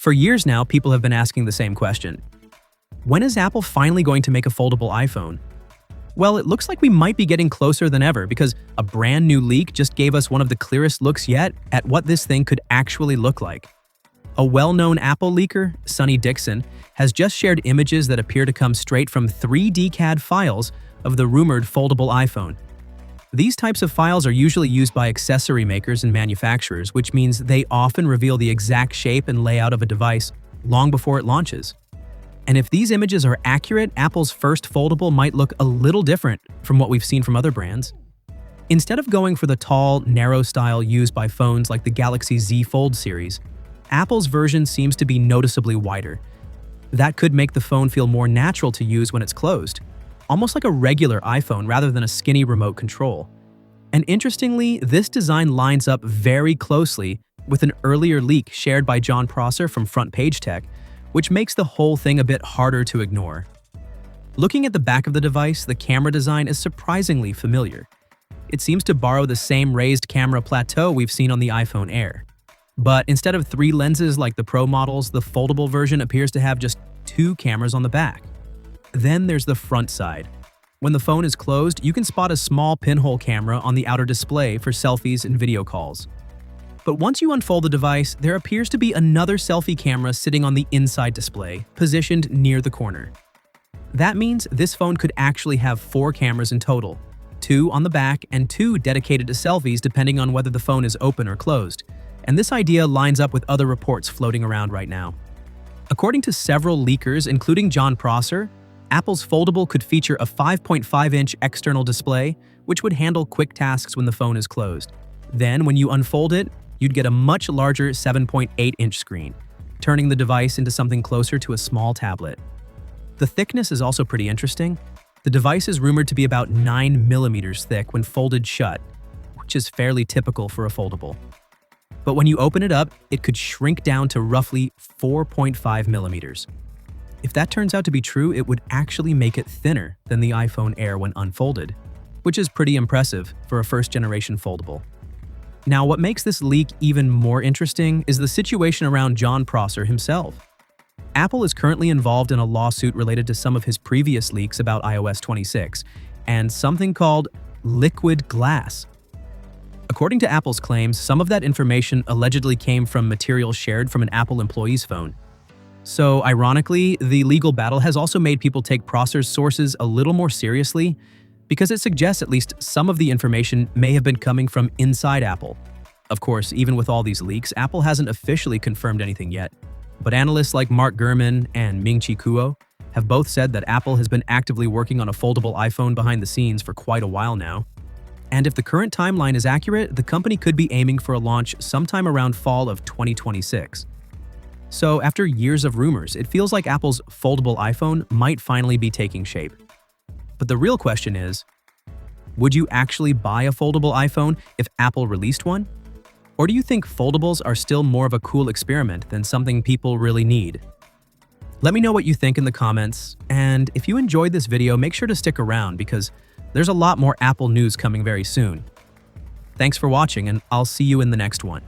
For years now, people have been asking the same question. When is Apple finally going to make a foldable iPhone? Well, it looks like we might be getting closer than ever because a brand new leak just gave us one of the clearest looks yet at what this thing could actually look like. A well-known Apple leaker, Sonny Dickson, has just shared images that appear to come straight from 3D CAD files of the rumored foldable iPhone. These types of files are usually used by accessory makers and manufacturers, which means they often reveal the exact shape and layout of a device long before it launches. And if these images are accurate, Apple's first foldable might look a little different from what we've seen from other brands. Instead of going for the tall, narrow style used by phones like the Galaxy Z Fold series, Apple's version seems to be noticeably wider. That could make the phone feel more natural to use when it's closed, almost like a regular iPhone rather than a skinny remote control. And interestingly, this design lines up very closely with an earlier leak shared by Jon Prosser from FrontPageTech, which makes the whole thing a bit harder to ignore. Looking at the back of the device, the camera design is surprisingly familiar. It seems to borrow the same raised camera plateau we've seen on the iPhone Air. But instead of 3 lenses like the Pro models, the foldable version appears to have just 2 cameras on the back. Then there's the front side. When the phone is closed, you can spot a small pinhole camera on the outer display for selfies and video calls. But once you unfold the device, there appears to be another selfie camera sitting on the inside display, positioned near the corner. That means this phone could actually have 4 cameras in total, 2 on the back and 2 dedicated to selfies depending on whether the phone is open or closed. And this idea lines up with other reports floating around right now. According to several leakers, including Jon Prosser, Apple's foldable could feature a 5.5-inch external display, which would handle quick tasks when the phone is closed. Then, when you unfold it, you'd get a much larger 7.8-inch screen, turning the device into something closer to a small tablet. The thickness is also pretty interesting. The device is rumored to be about 9 millimeters thick when folded shut, which is fairly typical for a foldable. But when you open it up, it could shrink down to roughly 4.5 millimeters. If that turns out to be true, it would actually make it thinner than the iPhone Air when unfolded, which is pretty impressive for a first-generation foldable. Now, what makes this leak even more interesting is the situation around Jon Prosser himself. Apple is currently involved in a lawsuit related to some of his previous leaks about iOS 26 and something called liquid glass. According to Apple's claims, some of that information allegedly came from material shared from an Apple employee's phone. So, ironically, the legal battle has also made people take Prosser's sources a little more seriously because it suggests at least some of the information may have been coming from inside Apple. Of course, even with all these leaks, Apple hasn't officially confirmed anything yet. But analysts like Gurman and Ming-Chi have both said that Apple has been actively working on a foldable iPhone behind the scenes for quite a while now. And if the current timeline is accurate, the company could be aiming for a launch sometime around fall of 2026. So after years of rumors, it feels like Apple's foldable iPhone might finally be taking shape. But the real question is, would you actually buy a foldable iPhone if Apple released one? Or do you think foldables are still more of a cool experiment than something people really need? Let me know what you think in the comments, and if you enjoyed this video, make sure to stick around because there's a lot more Apple news coming very soon. Thanks for watching, and I'll see you in the next one.